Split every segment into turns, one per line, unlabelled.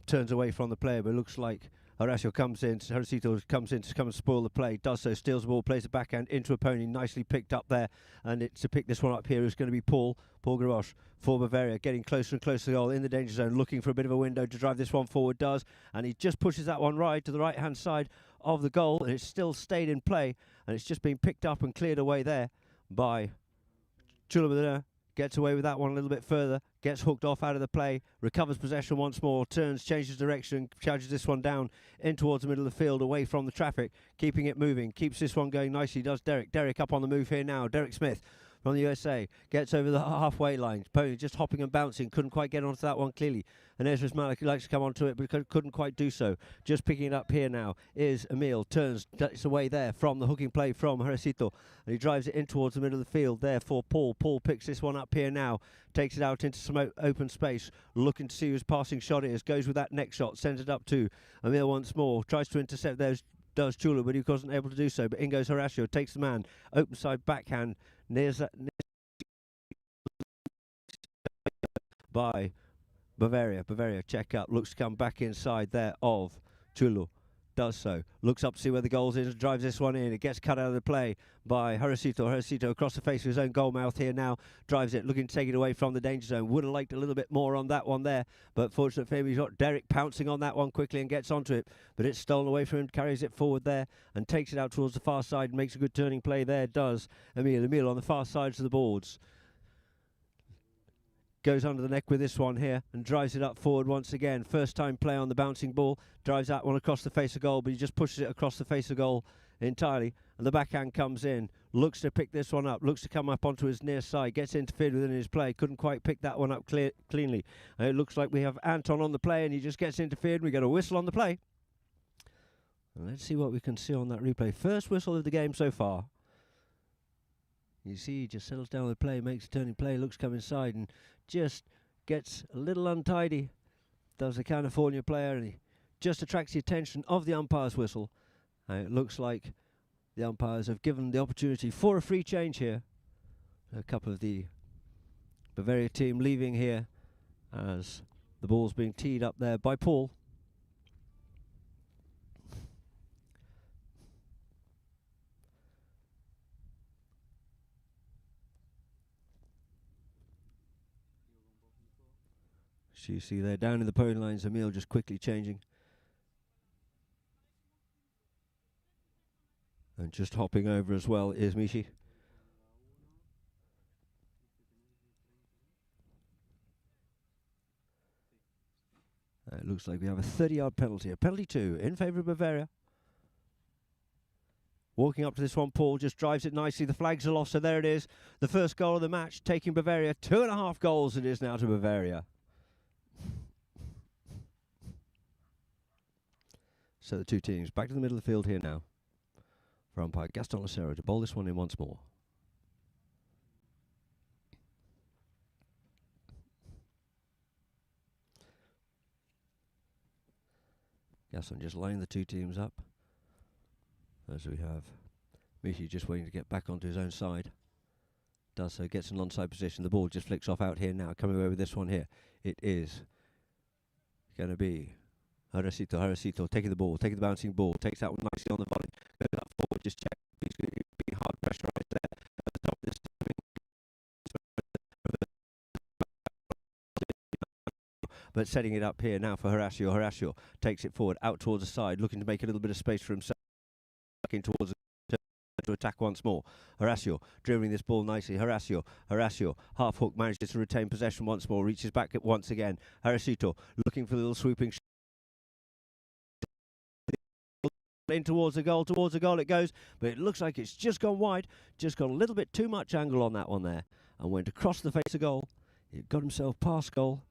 turns away from the player, but it looks like Horacio comes in, Horacio comes in to come and spoil the play, does so, steals the ball, plays the backhand into a pony, nicely picked up there, and it's to pick this one up here is going to be Paul Grabosch for Bavaria, getting closer and closer to the goal in the danger zone, looking for a bit of a window to drive this one forward, does, and he just pushes that one right to the right-hand side of the goal, and it's still stayed in play, and it's just been picked up and cleared away there by Chula. Gets away with that one a little bit further, gets hooked off out of the play, recovers possession once more, turns, changes direction, charges this one down in towards the middle of the field, away from the traffic, keeping it moving, keeps this one going nicely, does Derek. Derek up on the move here now, Derek Smith from the USA, gets over the halfway line, Pony just hopping and bouncing, couldn't quite get onto that one clearly, and Ezra Malik likes to come onto it, but couldn't quite do so. Just picking it up here now is Emil, turns, gets away there from the hooking play from Horacio, and he drives it in towards the middle of the field there for Paul. Paul picks this one up here now, takes it out into some open space, looking to see whose passing shot it is, goes with that next shot, sends it up to Emil once more, tries to intercept those, does Chula, but he wasn't able to do so, but in goes Horacio, takes the man, open side backhand, nears that by Bavaria. Bavaria check up, looks to come back inside there of Chulu, does so, looks up to see where the goal is, drives this one in, it gets cut out of the play by Horacio across the face of his own goal mouth here now, drives it, looking to take it away from the danger zone, would have liked a little bit more on that one there, but fortunately for him, he's got Derek pouncing on that one quickly and gets onto it, but it's stolen away from him, carries it forward there, and takes it out towards the far side, and makes a good turning play there, does Emil on the far sides of the boards. Goes under the neck with this one here and drives it up forward once again. First time play on the bouncing ball. Drives that one across the face of goal, but he just pushes it across the face of goal entirely. And the backhand comes in. Looks to pick this one up. Looks to come up onto his near side. Gets interfered with in his play. Couldn't quite pick that one up cleanly. And it looks like we have Anton on the play and he just gets interfered. We get a whistle on the play. And let's see what we can see on that replay. First whistle of the game so far. You see, he just settles down the play, makes a turning play, looks to come inside and just gets a little untidy. Does the California player, and he just attracts the attention of the umpire's whistle. And it looks like the umpires have given the opportunity for a free change here. A couple of the Bavaria team leaving here as the ball's being teed up there by Paul. So you see there down in the pony lines, Emil just quickly changing. And just hopping over as well is Mishi. It looks like we have a 30-yard penalty, a penalty 2 in favour of Bavaria. Walking up to this one, Paul just drives it nicely. The flags are lost, so there it is. The first goal of the match, taking Bavaria. 2.5 goals it is now to Bavaria. So the two teams back to the middle of the field here now. For umpire Gaston Lucero to bowl this one in once more. Gaston just lining the two teams up. As we have Mishi just waiting to get back onto his own side. Does so, gets an onside position. The ball just flicks off out here now. Coming away with this one here. It is going to be Horacio taking the ball, taking the bouncing ball, takes that one nicely on the volley, goes up forward, just check, he's going to be hard pressurised there at the top of this but setting it up here now for Horacio. Horacio takes it forward, out towards the side, looking to make a little bit of space for himself, looking towards to attack once more. Horacio dribbling this ball nicely. Horacio, half hook, manages to retain possession once more, reaches back once again. Horacio looking for a little swooping in towards the goal it goes, but it looks like it's just gone wide, just got a little bit too much angle on that one there, and went across the face of goal. It got himself past goal,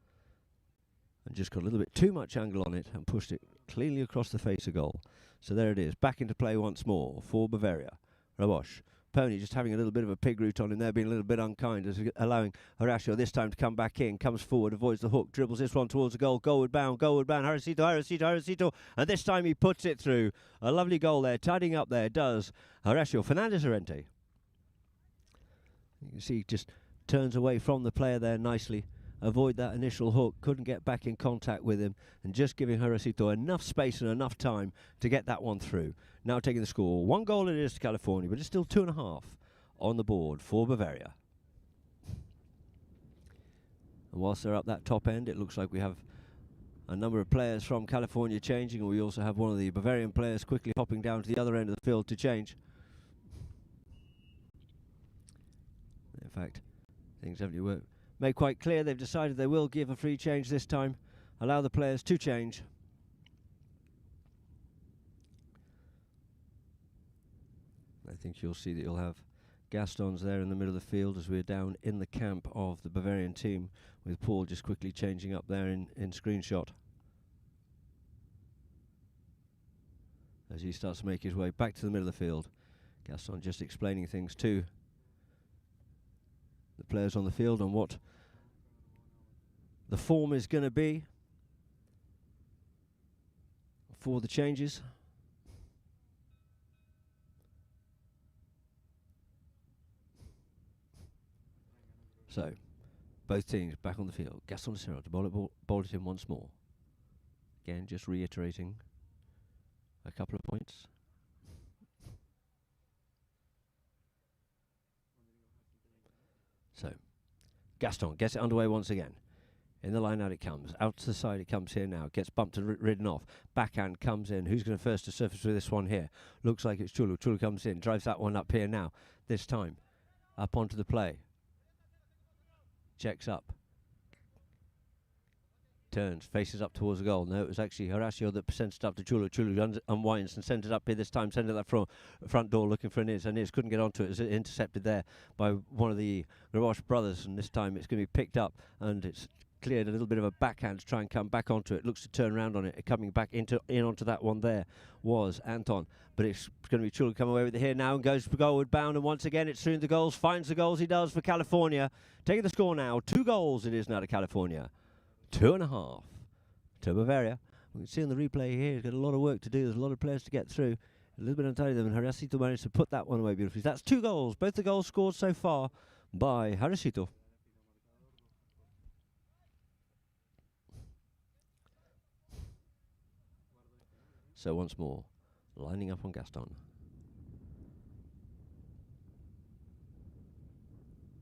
and just got a little bit too much angle on it, and pushed it cleanly across the face of goal. So there it is, back into play once more for Bavaria. Grabosch. Pony just having a little bit of a pig root on him there, being a little bit unkind, as allowing Horacio this time to come back in, comes forward, avoids the hook, dribbles this one towards the goal, goalward bound, Horacio, and this time he puts it through. A lovely goal there, tidying up there, does Horacio Fernandez Llorente. You can see he just turns away from the player there nicely, avoid that initial hook, couldn't get back in contact with him, and just giving Horacio enough space and enough time to get that one through. Now taking the score. 1 goal it is to California, but it's still 2.5 on the board for Bavaria. And whilst they're up that top end, it looks like we have a number of players from California changing, and we also have one of the Bavarian players quickly hopping down to the other end of the field to change. In fact, things haven't made quite clear. They've decided they will give a free change this time, allow the players to change. I think you'll see that you'll have Gaston's there in the middle of the field as we're down in the camp of the Bavarian team, with Paul just quickly changing up there in screenshot as he starts to make his way back to the middle of the field. Gaston just explaining things to the players on the field on what the form is going to be for the changes. So, both teams back on the field. Gaston Serra to bowl it in once more. Again, just reiterating a couple of points. So, Gaston gets it underway once again. In the line out it comes. Out to the side it comes here now. Gets bumped and ridden off. Backhand comes in. Who's going to first to surface with this one here? Looks like it's Chulu. Chulu comes in. Drives that one up here now. This time. Up onto the play. Checks up. Turns. Faces up towards the goal. No, it was actually Horacio that sent it up to Chulu. Chulu unwinds and sent it up here this time. Sent it that front door looking for Aniz. Aniz couldn't get onto it. It was intercepted there by one of the Gavroche brothers. And this time it's going to be picked up. And it's cleared a little bit of a backhand to try and come back onto it. Looks to turn around on it. Coming back in onto that one there was Anton. But it's going to be Chulu come away with it here now and goes goalward bound. And once again, it's soon the goals. Finds the goals he does for California. Taking the score now. 2 goals it is now to California. 2.5 to Bavaria. We can see on the replay here, he's got a lot of work to do. There's a lot of players to get through. A little bit untidy them, and Horacio managed to put that one away beautifully. That's 2 goals. Both the goals scored so far by Horacio. So once more, lining up on Gaston.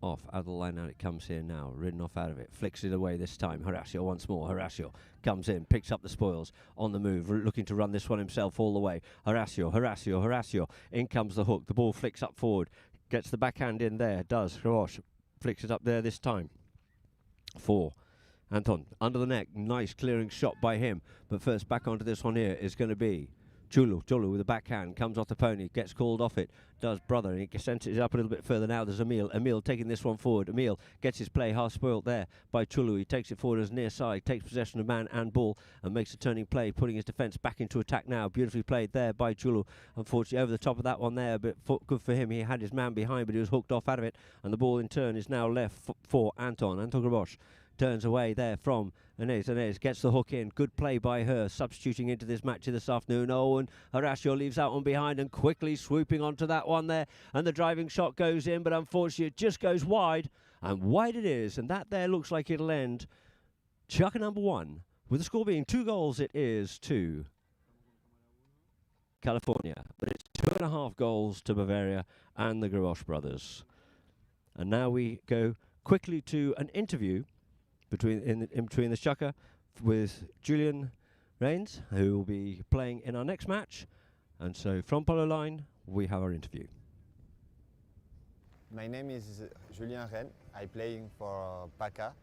Off, out of the line out it comes here now, ridden off out of it, flicks it away this time. Horacio once more. Horacio comes in, picks up the spoils, on the move, looking to run this one himself all the way. Horacio, in comes the hook, the ball flicks up forward, gets the backhand in there, does. Gavroche flicks it up there this time. 4. Anton, under the neck, nice clearing shot by him, but first back onto this one here is going to be Chulu with a backhand, comes off the pony, gets called off it, does brother, and he sends it up a little bit further now. There's Emil taking this one forward. Emil gets his play half spoilt there by Chulu. He takes it forward as near side, takes possession of man and ball, and makes a turning play, putting his defence back into attack now. Beautifully played there by Chulu. Unfortunately, over the top of that one there, but good for him. He had his man behind, but he was hooked off out of it, and the ball in turn is now left for Anton. Anton Gavroche turns away there from Aniz gets the hook in. Good play by her, substituting into this match this afternoon. Oh, and Horacio leaves that one behind and quickly swooping onto that one there. And the driving shot goes in, but unfortunately it just goes wide. And wide it is. And that there looks like it'll end Chukka number 1. With the score being 2 goals, it is to California. But it's 2.5 goals to Bavaria and the Gavroche brothers. And now we go quickly to an interview in between the Chukka with Julian Reigns, who will be playing in our next match. And so from Polo Line, we have our interview.
My name is Julien Rennes. I'm playing for PACA.